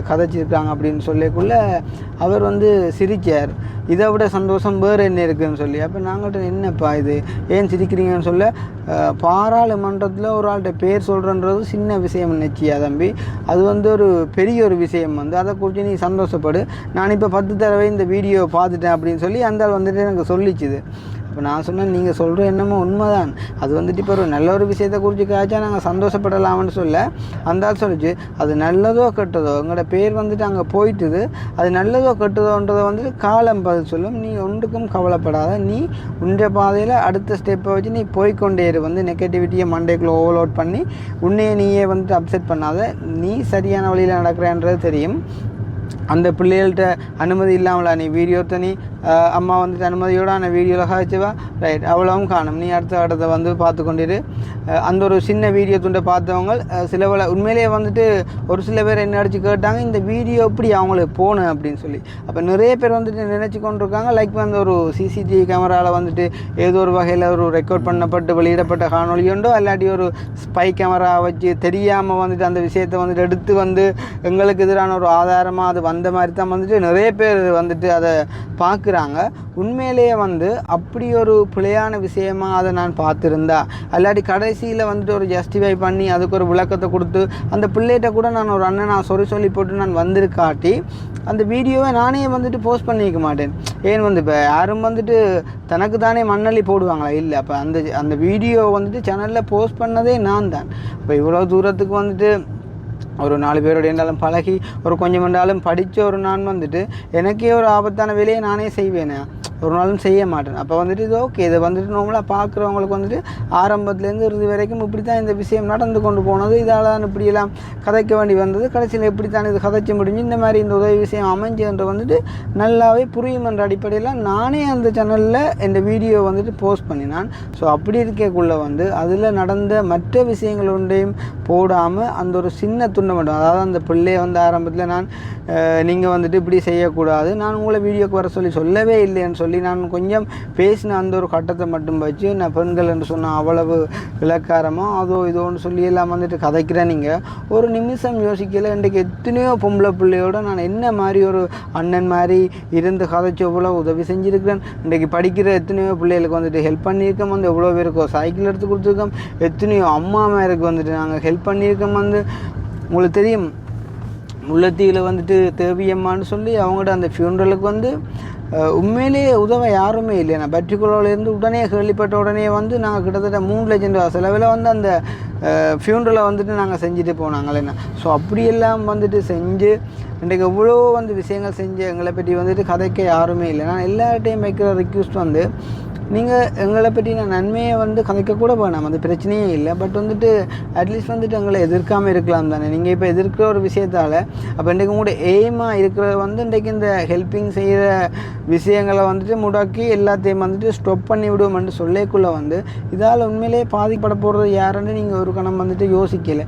கதைச்சிருக்காங்க அப்படின்னு சொல்லிக்குள்ளே அவர் வந்து சிரிச்சார். இதை விட சந்தோஷம் வேறு என்ன இருக்குதுன்னு சொல்லி. அப்போ நாங்கள்கிட்ட என்னப்பா இது ஏன் சிரிக்கிறீங்கன்னு சொல்ல, பாராளுமன்றத்தில் ஒரு ஆள்கிட்ட பேர் சொல்கிறன்றது சின்ன விஷயம் நினச்சியா தம்பி, அது வந்து ஒரு பெரிய ஒரு விஷயம் வந்து, அதை குறித்து நீ சந்தோஷப்படு. நான் இப்போ 10 தடவை இந்த வீடியோ பார்த்துட்டேன் அப்படின்னு சொல்லி அந்த ஆள் வந்துட்டு எனக்கு சொல்லிச்சுது. இப்போ நான் சொன்னேன், நீங்கள் சொல்கிற என்னமோ உண்மைதான், அது வந்துட்டு இப்போ ஒரு நல்ல ஒரு விஷயத்தை குறித்து காய்ச்சா நாங்கள் சந்தோஷப்படலாம்னு சொல்ல, அந்த ஆள் சொல்லிச்சு அது நல்லதோ கெட்டதோ எங்களோட பேர் வந்துட்டு அங்கே போயிட்டுது, அது நல்லதோ கெட்டதோன்றதை வந்துட்டு காலம் பதில் சொல்லும், நீ ஒன்றுக்கும் கவலைப்படாத, நீ உன்ற பாதையில் அடுத்த ஸ்டெப்பை வச்சு நீ போய்கொண்டே இரு. வந்து நெகட்டிவிட்டியை மண்டைக்குள்ளே ஓவர்லோட் பண்ணி உன்னையே நீயே வந்துட்டு அப்செட் பண்ணாத, நீ சரியான வழியில் நடக்கிறேன்றது தெரியும். அந்த பிள்ளைகள்கிட்ட அனுமதி இல்லாமலா நீ வீடியோ நீ அம்மா வந்துட்டு அனுமதியோடு அந்த வீடியோவில் காய்ச்சவா ரைட், அவ்வளவும் காணும். நீ அடுத்த வந்து பார்த்து கொண்டிரு. அந்த ஒரு சின்ன வீடியோ துண்டை பார்த்தவங்க சில உண்மையிலேயே வந்துட்டு ஒரு சில பேர் என்ன அடித்து கேட்டாங்க, இந்த வீடியோ எப்படி அவங்களுக்கு போகணும் அப்படின்னு சொல்லி. அப்போ நிறைய பேர் வந்துட்டு நினச்சி கொண்டிருக்காங்க லைக் வந்து ஒரு சிசிடிவி கேமராவில் வந்துட்டு ஏதோ ஒரு வகையில் ஒரு ரெக்கார்ட் பண்ணப்பட்டு வெளியிடப்பட்ட காணொலியுண்டோ இல்லாட்டி ஒரு ஸ்பை கேமரா வச்சு தெரியாமல் வந்துட்டு அந்த விஷயத்தை வந்துட்டு எடுத்து வந்து எங்களுக்கு எதிரான ஒரு ஆதாரமாக அது வந்த மாதிரி தான் வந்துட்டு நிறைய பேர் வந்துட்டு அதை பார்க்குறாங்க. உண்மையிலேயே வந்து அப்படி ஒரு பிழையான விஷயமா அதை நான் பார்த்துருந்தா அல்லாட்டி கடைசியில் வந்துட்டு ஒரு ஜஸ்டிஃபை பண்ணி அதுக்கு ஒரு விளக்கத்தை கொடுத்து அந்த பிள்ளைகிட்ட கூட நான் ஒரு அண்ணன் சொல்லி போட்டு நான் வந்திருக்காட்டி அந்த வீடியோவை நானே வந்துட்டு போஸ்ட் பண்ணிக்க மாட்டேன். ஏன் வந்து இப்போ யாரும் வந்துட்டு தனக்கு தானே மண்ணள்ளி போடுவாங்களா? இல்லை. அப்போ அந்த வீடியோ வந்துட்டு சேனலில் போஸ்ட் பண்ணதே நான் தான். இப்போ இவ்வளோ தூரத்துக்கு வந்துட்டு ஒரு 4 பேரோட இருந்தாலும் பழகி ஒரு கொஞ்சம் என்றாலும் படித்த ஒரு நான் வந்துட்டு எனக்கே ஒரு ஆபத்தான வேலையை நானே செய்வேனே, ஒரு நாளும் செய்ய மாட்டேன். அப்போ வந்துட்டு இது ஓகே, இதை வந்துட்டு நார்மலாக பார்க்குறவங்களுக்கு வந்துட்டு ஆரம்பத்துலேருந்து இறுதி வரைக்கும் இப்படி தான் இந்த விஷயம் நடந்து கொண்டு போனது, இதால் தான் இப்படியெல்லாம் கதைக்க வேண்டி வந்தது, கடைசியில் எப்படி தான் இது கதைச்சு முடிஞ்சு இந்த மாதிரி இந்த உதவி விஷயம் அமைஞ்சுன்ற வந்துட்டு நல்லாவே புரியும் என்ற அடிப்படையில் நானே அந்த சேனலில் இந்த வீடியோ வந்துட்டு போஸ்ட் பண்ணினான். ஸோ அப்படி இருக்கக்குள்ளே வந்து அதில் நடந்த மற்ற விஷயங்கள் ஒன்றையும் போடாமல் அந்த ஒரு சின்ன துண்டை மட்டும், அதாவது அந்த பிள்ளையை வந்து ஆரம்பத்தில் நான் நீங்கள் வந்துட்டு இப்படி செய்யக்கூடாது, நான் உங்களை வீடியோக்கு வர சொல்லவே இல்லைன்னு சொல்லி நான் கொஞ்சம் பேசின அந்த ஒரு கட்டத்தை மட்டும் வச்சு நான் பெண்கள் என்று சொன்னால் அவ்வளவு இலக்காரமோ அதோ இதோன்னு சொல்லி எல்லாம் வந்துட்டு கதைக்கிறேன். நீங்கள் ஒரு நிமிஷம் யோசிக்கல, இன்றைக்கு எத்தனையோ பொம்பளை பிள்ளையோட நான் என்ன மாதிரி ஒரு அண்ணன் மாதிரி இருந்து கதைச்சி எவ்வளோ உதவி செஞ்சுருக்கிறேன். இன்றைக்கு படிக்கிற எத்தனையோ பிள்ளைகளுக்கு வந்துட்டு ஹெல்ப் பண்ணியிருக்கோம். வந்து எவ்வளோ பேருக்கோ சைக்கிள் எடுத்து கொடுத்துருக்கோம். எத்தனையோ அம்மா மேருக்கு வந்துட்டு நாங்கள் ஹெல்ப் பண்ணியிருக்கோம். வந்து உங்களுக்கு தெரியும், முல்லைத்தீவில் வந்துட்டு தேவியம்மான்னு சொல்லி அவங்கள்ட்ட அந்த ஃபியூனரலுக்கு வந்து உண்மையிலேயே உதவ யாருமே இல்லை. நான் பர்டிகுலர்லேருந்து உடனே கேள்விப்பட்ட உடனே வந்து நாங்கள் கிட்டத்தட்ட 3 லட்சம் ரூபா செலவில் வந்து அந்த ஃபியூனரலை வந்துட்டு நாங்கள் செஞ்சுட்டு போனாங்களேண்ணா. ஸோ அப்படியெல்லாம் வந்துட்டு செஞ்சு இன்றைக்கு எவ்வளோ வந்து விஷயங்கள் செஞ்சு எங்களை பற்றி வந்துட்டு கதைக்க யாருமே இல்லை. நான் எல்லார்ட்டையும் வைக்கிற ரிக்வெஸ்ட் வந்து, நீங்கள் எங்களை பற்றி நான் நன்மையை வந்து கதைக்கக்கூட வேணாம், அது பிரச்சனையே இல்லை. பட் வந்துட்டு அட்லீஸ்ட் வந்துட்டு எங்களை எதிர்க்காமல் இருக்கலாம் தானே. நீங்கள் இப்போ எதிர்க்கிற ஒரு விஷயத்தால் அப்போ இன்றைக்கு உங்களோட எய்மாக இருக்கிறது வந்து இன்றைக்கு இந்த ஹெல்ப்பிங் செய்கிற விஷயங்களை வந்துட்டு முடக்கி எல்லாத்தையும் வந்துட்டு ஸ்டாப் பண்ணி விடுவோம்னு சொல்லிக்குள்ளே வந்து இதால் உண்மையிலேயே பாதிக்கப்பட போகிறது யாருன்னு நீங்கள் ஒரு கணம் வந்துட்டு யோசிக்கலை.